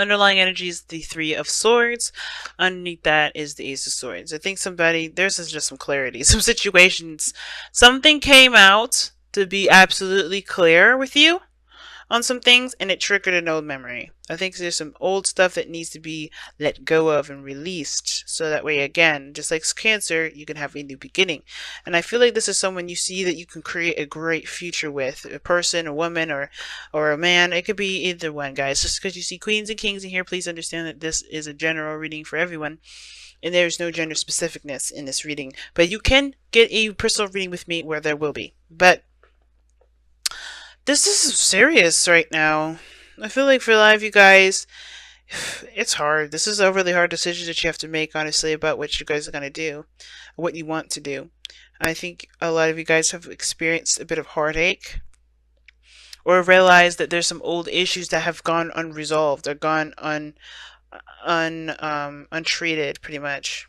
Underlying energy is the Three of Swords. Underneath that is the Ace of Swords. I think there's just some clarity. Some situations, something came out to be absolutely clear with you on some things, and it triggered an old memory. I think there's some old stuff that needs to be let go of and released, so that way, again, just like Cancer, you can have a new beginning. And I feel like this is someone you see that you can create a great future with, a person, a woman, or a man. It could be either one, guys. Just because you see queens and kings in here, please understand that this is a general reading for everyone. And there's no gender specificness in this reading. But you can get a personal reading with me where there will be. But this is serious right now. I feel like for a lot of you guys, it's hard. This is a really hard decision that you have to make, honestly, about what you guys are going to do, what you want to do. I think a lot of you guys have experienced a bit of heartache, or realized that there's some old issues that have gone unresolved, or gone untreated, pretty much.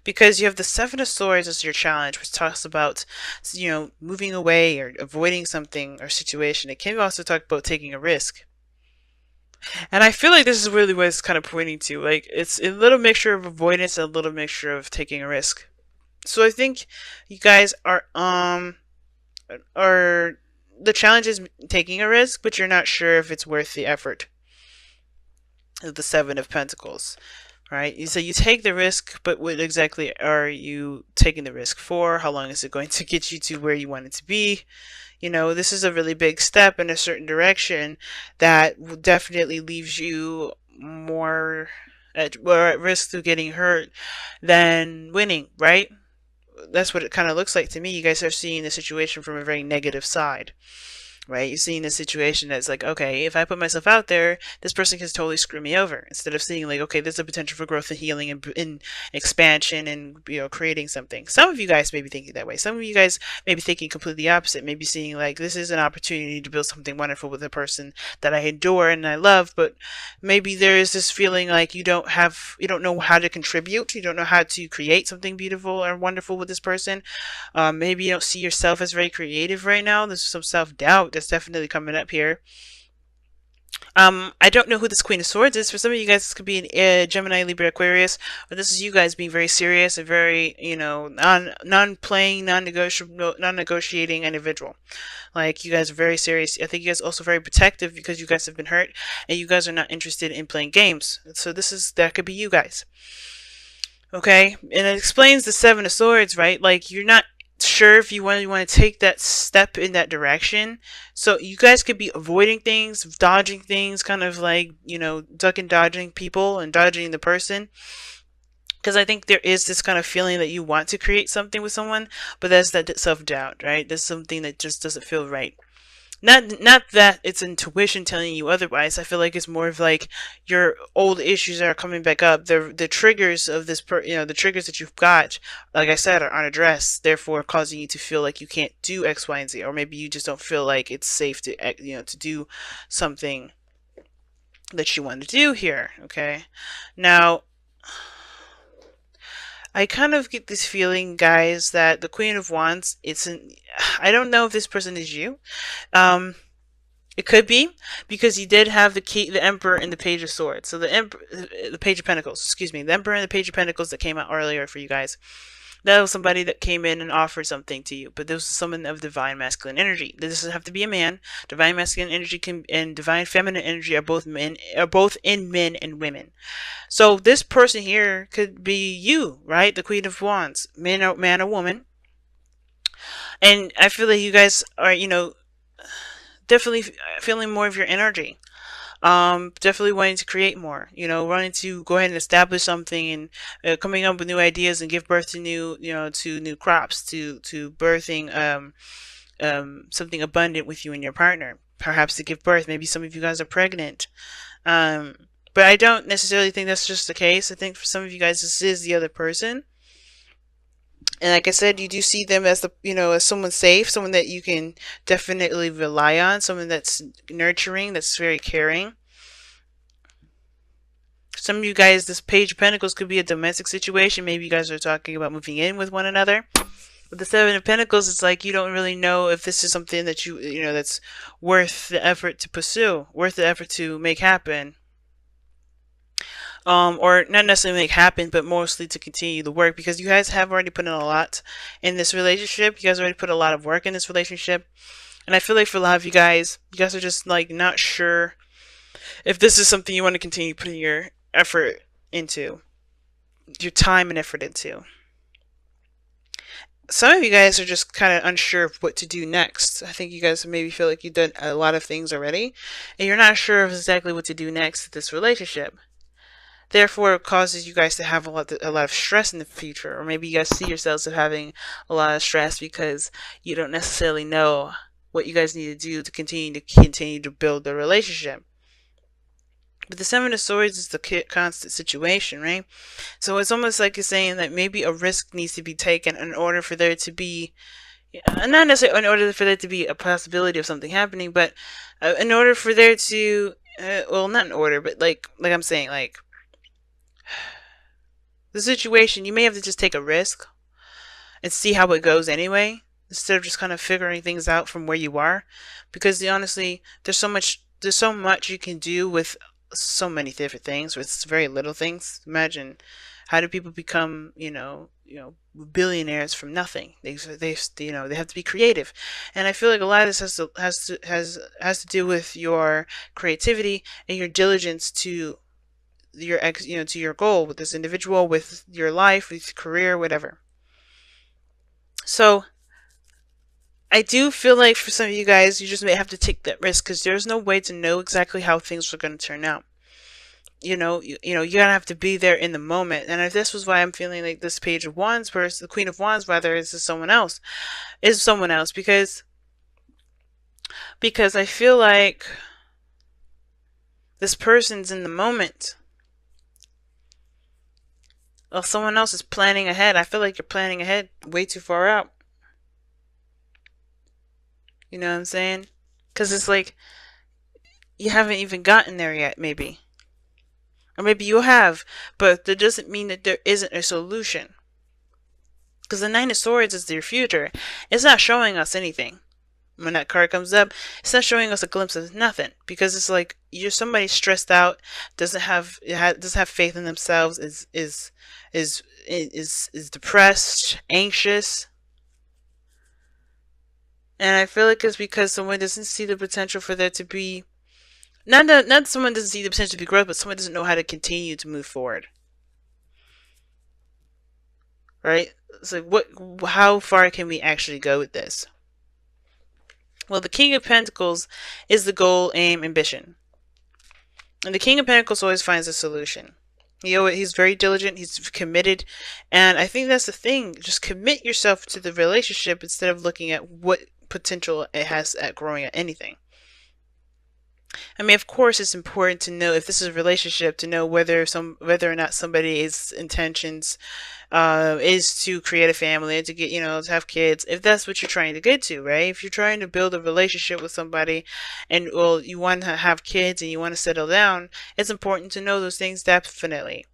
Because you have the Seven of Swords as your challenge, which talks about, moving away or avoiding something or situation. It can also talk about taking a risk. And I feel like this is really what it's kind of pointing to. Like, it's a little mixture of avoidance and a little mixture of taking a risk. So I think you guys are the challenge is taking a risk, but you're not sure if it's worth the effort. The Seven of Pentacles. Right? So you take the risk, but what exactly are you taking the risk for? How long is it going to get you to where you want it to be? This is a really big step in a certain direction that definitely leaves you more at risk of getting hurt than winning, right? That's what it kind of looks like to me. You guys are seeing the situation from a very negative side. Right? You're seeing this situation that's like, okay, if I put myself out there, this person can totally screw me over. Instead of seeing like, okay, there's a potential for growth and healing and expansion and, creating something. Some of you guys may be thinking that way. Some of you guys may be thinking completely opposite. Maybe seeing like, this is an opportunity to build something wonderful with a person that I adore and I love, but maybe there is this feeling like you don't know how to contribute. You don't know how to create something beautiful or wonderful with this person. Maybe you don't see yourself as very creative right now. There's some self-doubt that's definitely coming up here. I don't know who this Queen of Swords is. For some of you guys, this could be an Gemini, Libra, Aquarius, but this is you guys being very serious and very, non-playing, non-negotiating individual. Like, you guys are very serious. I think you guys are also very protective because you guys have been hurt and you guys are not interested in playing games. So that could be you guys. Okay? And it explains the Seven of Swords, right? Like, you're not sure if you want to take that step in that direction. So you guys could be avoiding things, dodging things, kind of like, duck and dodging people and dodging the person. Because I think there is this kind of feeling that you want to create something with someone, but there's that self-doubt, right? There's something that just doesn't feel right. Not that it's intuition telling you otherwise. I feel like it's more of like your old issues are coming back up. The triggers of this, the triggers that you've got, like I said, are unaddressed, therefore causing you to feel like you can't do X, Y, and Z, or maybe you just don't feel like it's safe to, to do something that you want to do here. Okay, now I kind of get this feeling, guys, that the Queen of Wands, I don't know if this person is you. It could be, because you did have the Emperor and the Page of Swords. So the Page of Pentacles, excuse me, the Emperor and the Page of Pentacles that came out earlier for you guys. That was somebody that came in and offered something to you, but this was someone of divine masculine energy. This doesn't have to be a man. Divine masculine energy and divine feminine energy are both in men and women. So this person here could be you, right? The Queen of Wands, man or woman. And I feel like you guys are, definitely feeling more of your energy. Definitely wanting to create more, wanting to go ahead and establish something and coming up with new ideas and give birth to new crops, to birthing something abundant with you and your partner, perhaps to give birth. Maybe some of you guys are pregnant, but I don't necessarily think that's just the case. I think for some of you guys this is the other person. And like I said, you do see them as as someone safe, someone that you can definitely rely on, someone that's nurturing, that's very caring. Some of you guys, this Page of Pentacles could be a domestic situation. Maybe you guys are talking about moving in with one another. With the Seven of Pentacles, it's like you don't really know if this is something that you know, that's worth the effort to pursue, worth the effort to make happen. Or not necessarily make happen, but mostly to continue the work, because you guys have already put in a lot in this relationship. You guys already put a lot of work in this relationship. And I feel like for a lot of you guys are just like not sure if this is something you want to continue putting your effort into, your time and effort into. Some of you guys are just kind of unsure of what to do next. I think you guys maybe feel like you've done a lot of things already, and you're not sure of exactly what to do next with this relationship. Therefore, it causes you guys to have a lot of stress in the future, or maybe you guys see yourselves as having a lot of stress because you don't necessarily know what you guys need to do to continue to build the relationship. But the Seven of Swords is the constant situation, right? So it's almost like you're saying that maybe a risk needs to be taken in order for there to be, not necessarily in order for there to be a possibility of something happening, but in order for there to, well, not in order, but like I'm saying, like the situation, you may have to just take a risk and see how it goes anyway, instead of just kind of figuring things out from where you are, because honestly, there's so much you can do with so many different things with very little things. Imagine, how do people become, billionaires from nothing? They they have to be creative, and I feel like a lot of this has to do with your creativity and your diligence to to your goal with this individual, with your life, with your career, whatever. So I do feel like for some of you guys, you just may have to take that risk, because there's no way to know exactly how things are going to turn out. You're gonna have to be there in the moment. And if this was why I'm feeling like this Page of Wands versus the Queen of Wands, rather, is someone else, because I feel like this person's in the moment. Well, someone else is planning ahead. I feel like you're planning ahead way too far out. You know what I'm saying? Because it's like you haven't even gotten there yet, maybe. Or maybe you have, but that doesn't mean that there isn't a solution. Because the Nine of Swords is your future. It's not showing us anything. When that card comes up, it's not showing us a glimpse of nothing. Because it's like you're somebody stressed out, doesn't have faith in themselves, is depressed, anxious. And I feel like it's because someone doesn't see the potential for there to be, not someone doesn't see the potential to be growth, but someone doesn't know how to continue to move forward. Right? It's like, how far can we actually go with this? Well, the King of Pentacles is the goal, aim, ambition. And the King of Pentacles always finds a solution. He's very diligent, he's committed, and I think that's the thing. Just commit yourself to the relationship instead of looking at what potential it has at growing at anything. I mean, of course, it's important to know if this is a relationship, to know whether or not somebody's intentions is to create a family and to get, to have kids, if that's what you're trying to get to, right? If you're trying to build a relationship with somebody and, well, you want to have kids and you want to settle down, it's important to know those things, definitely.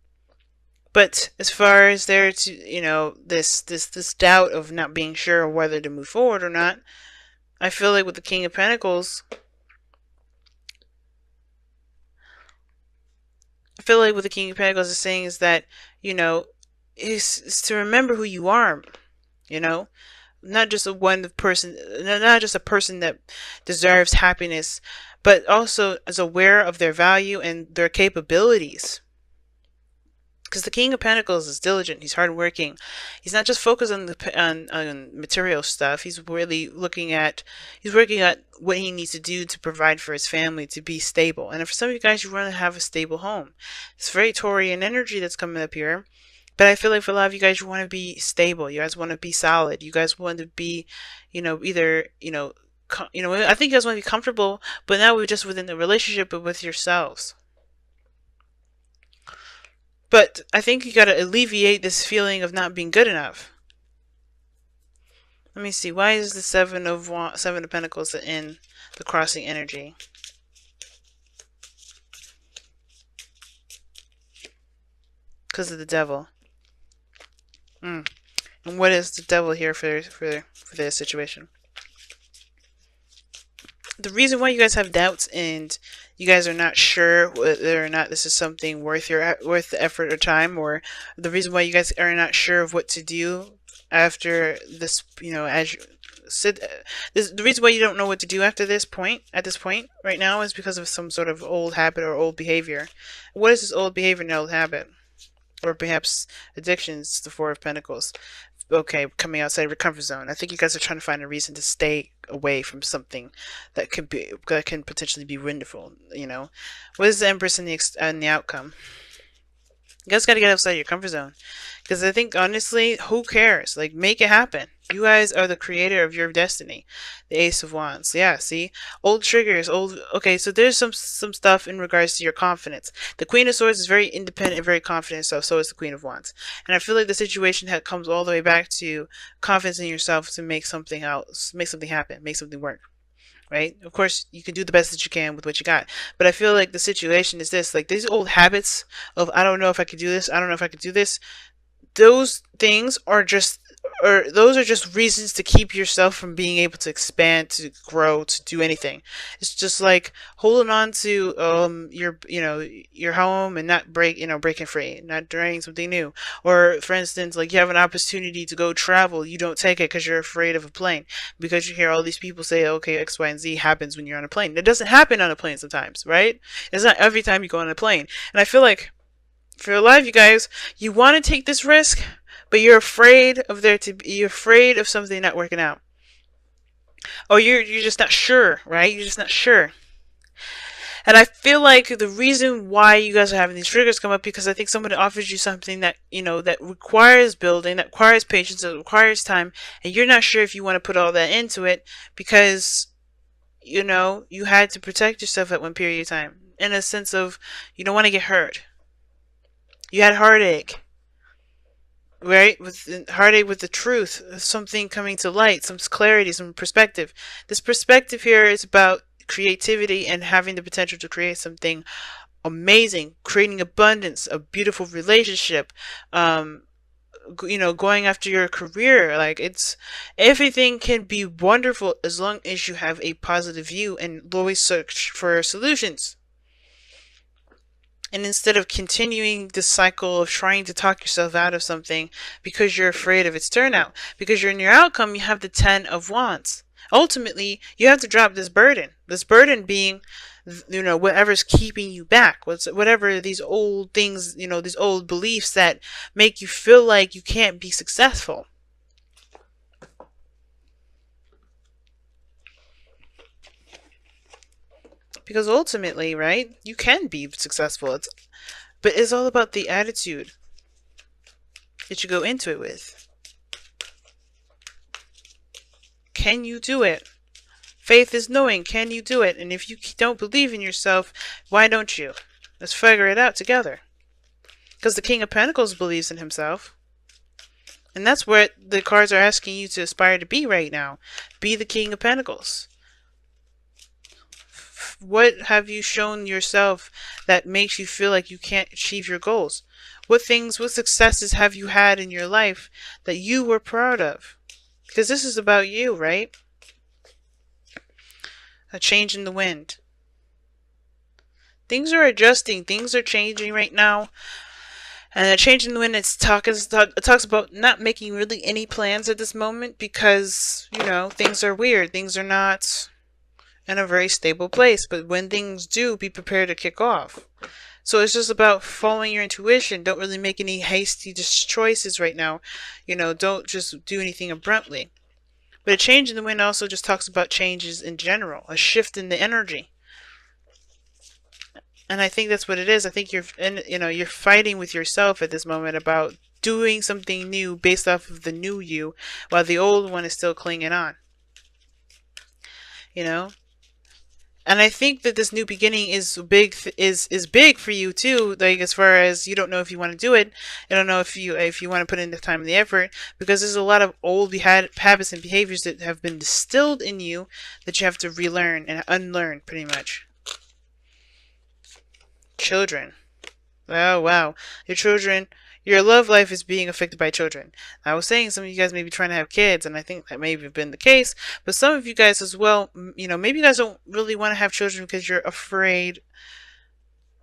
But as far as there to, this doubt of not being sure whether to move forward or not, I feel like with the King of Pentacles, is saying is that, is to remember who you are, not just not just a person that deserves happiness, but also is aware of their value and their capabilities. Because the King of Pentacles is diligent, he's hardworking. He's not just focused on on material stuff. He's really working at what he needs to do to provide for his family, to be stable. And for some of you guys, you want to have a stable home. It's very Taurian energy that's coming up here. But I feel like for a lot of you guys, you want to be stable. You guys want to be solid. You guys want to be, either, I think you guys want to be comfortable, but not just within the relationship, but with yourselves. But I think you got to alleviate this feeling of not being good enough. Let me see. Why is the Seven of Pentacles in the crossing energy? Because of the Devil. And what is the devil here for this situation? The reason why you guys have doubts and you guys are not sure whether or not this is something worth the effort or time, or the reason why you guys are not sure of what to do after this, as you sit, the reason why you don't know what to do after this point, at this point right now, is because of some sort of old habit or old behavior. What is this old behavior and old habit? Or perhaps addictions, the Four of Pentacles. Okay, coming outside of your comfort zone. I think you guys are trying to find a reason to stay away from something that can potentially be wonderful. What is the Empress in the outcome? You guys got to get outside your comfort zone, because I think honestly, who cares? Like, make it happen. You guys are the creator of your destiny. The Ace of Wands. Yeah, see? Old triggers, okay, so there's some stuff in regards to your confidence. The Queen of Swords is very independent and very confident, so is the Queen of Wands. And I feel like the situation comes all the way back to confidence in yourself to make something happen, make something work. Right? Of course, you can do the best that you can with what you got. But I feel like the situation is this, like these old habits of, I don't know if I could do this, I don't know if I could do this. Those things are just, those are just reasons to keep yourself from being able to expand, to grow, to do anything. It's just like holding on to your home and not breaking free, not trying something new. Or for instance, like you have an opportunity to go travel, you don't take it because you're afraid of a plane, because you hear all these people say, okay, X, Y, and Z happens when you're on a plane. It doesn't happen on a plane sometimes, right? It's not every time you go on a plane. And I feel like for your life, you guys, you want to take this risk, but you're afraid of you're afraid of something not working out. Or you're just not sure, right? You're just not sure. And I feel like the reason why you guys are having these triggers come up, because I think somebody offers you something that, that requires building, that requires patience, that requires time, and you're not sure if you want to put all that into it because, you had to protect yourself at one period of time. In a sense of, you don't want to get hurt. You had heartache, right? With heartache with the truth, something coming to light, some clarity, some perspective. This perspective here is about creativity and having the potential to create something amazing, creating abundance, a beautiful relationship, going after your career. Like, everything can be wonderful as long as you have a positive view and always search for solutions. And instead of continuing the cycle of trying to talk yourself out of something because you're afraid of its turnout, because you're in your outcome, you have the 10 of Wands. Ultimately, you have to drop this burden. This burden being, whatever's keeping you back. Whatever these old things, these old beliefs that make you feel like you can't be successful. Because ultimately, right, you can be successful. But it's all about the attitude that you go into it with. Can you do it? Faith is knowing, can you do it? And if you don't believe in yourself, why don't you? Let's figure it out together. Because the King of Pentacles believes in himself. And that's what the cards are asking you to aspire to be right now. Be the King of Pentacles. What have you shown yourself that makes you feel like you can't achieve your goals? What successes have you had in your life that you were proud of? Because this is about you, right? A change in the wind. Things are adjusting. Things are changing right now. And a change in the wind, it talks about not making really any plans at this moment because, things are weird. Things are not in a very stable place. But when things do, be prepared to kick off. So it's just about following your intuition. Don't really make any hasty choices right now. Don't just do anything abruptly. But a change in the wind also just talks about changes in general, a shift in the energy. And I think that's what it is. I think you're fighting with yourself at this moment about doing something new based off of the new you, while the old one is still clinging on. And I think that this new beginning is big for you too. Like, as far as you don't know if you want to do it, I don't know if you want to put in the time and the effort, because there's a lot of old habits and behaviors that have been distilled in you that you have to relearn and unlearn, pretty much. Children. Oh wow, your children. Your love life is being affected by children. I was saying some of you guys may be trying to have kids, and I think that may have been the case. But some of you guys as well, maybe you guys don't really want to have children because you're afraid.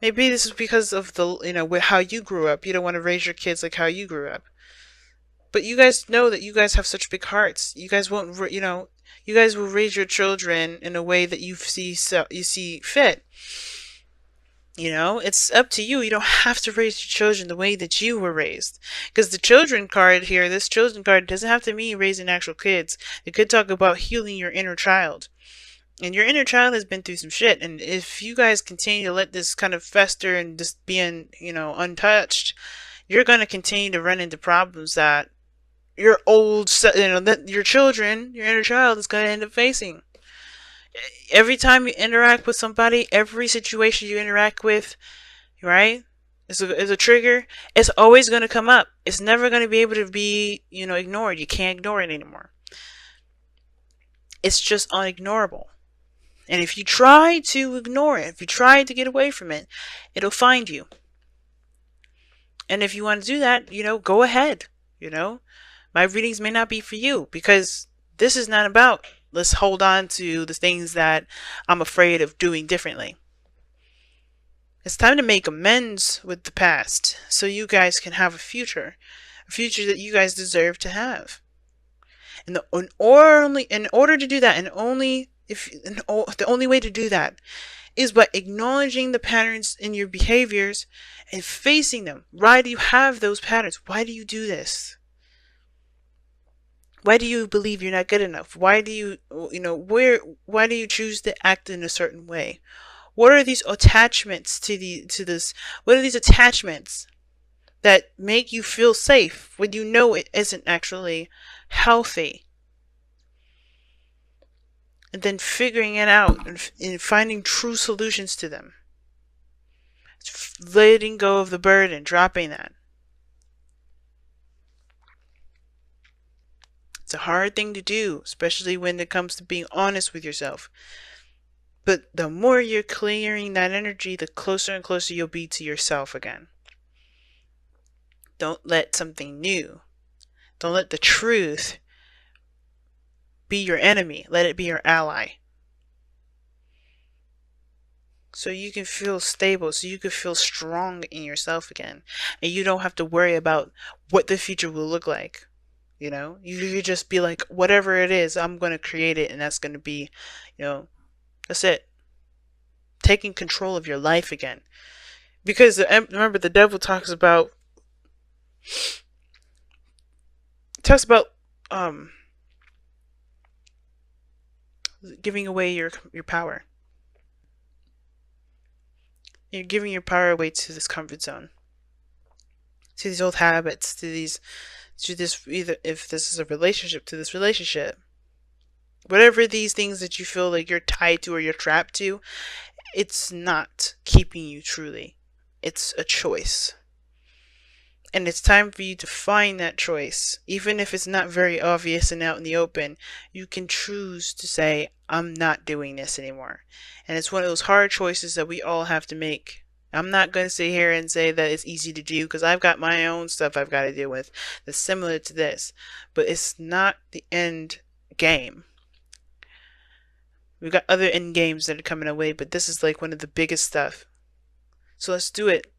Maybe this is because of the, how you grew up. You don't want to raise your kids like how you grew up. But you guys know that you guys have such big hearts. You guys won't, you guys will raise your children in a way that you see fit. It's up to you. You don't have to raise your children the way that you were raised. Because the children card here, this children card doesn't have to mean raising actual kids. It could talk about healing your inner child. And your inner child has been through some shit. And if you guys continue to let this kind of fester and just being, untouched, you're going to continue to run into problems that your that your children, your inner child is going to end up facing. Every time you interact with somebody, every situation you interact with, right, is a trigger. It's always going to come up. It's never going to be able to be, ignored. You can't ignore it anymore. It's just unignorable. And if you try to ignore it, if you try to get away from it, it'll find you. And if you want to do that, go ahead. My readings may not be for you, because this is not about let's hold on to the things that I'm afraid of doing differently. It's time to make amends with the past so you guys can have a future that you guys deserve to have. And in order to do that, the only way to do that is by acknowledging the patterns in your behaviors and facing them. Why do you have those patterns? Why do you do this? Why do you believe you're not good enough? Why do you, why do you choose to act in a certain way? What are these attachments to this? What are these attachments that make you feel safe when you know it isn't actually healthy? And then figuring it out and finding true solutions to them. Letting go of the burden, dropping that. It's a hard thing to do, especially when it comes to being honest with yourself. But the more you're clearing that energy, the closer and closer you'll be to yourself again. Don't let something new, don't let the truth be your enemy. Let it be your ally. So you can feel stable, so you can feel strong in yourself again. And you don't have to worry about what the future will look like. You just be like, whatever it is, I'm going to create it, and that's going to be, that's it. Taking control of your life again. Because remember, the devil talks about giving away your power. You're giving your power away to this comfort zone, to these old habits, to this, either if this is a relationship, to this relationship. Whatever these things that you feel like you're tied to or you're trapped to, it's not keeping you truly. It's a choice. And it's time for you to find that choice. Even if it's not very obvious and out in the open, you can choose to say, I'm not doing this anymore. And it's one of those hard choices that we all have to make. I'm not going to sit here and say that it's easy to do, because I've got my own stuff I've got to deal with that's similar to this. But it's not the end game. We've got other end games that are coming our way, but this is like one of the biggest stuff. So let's do it.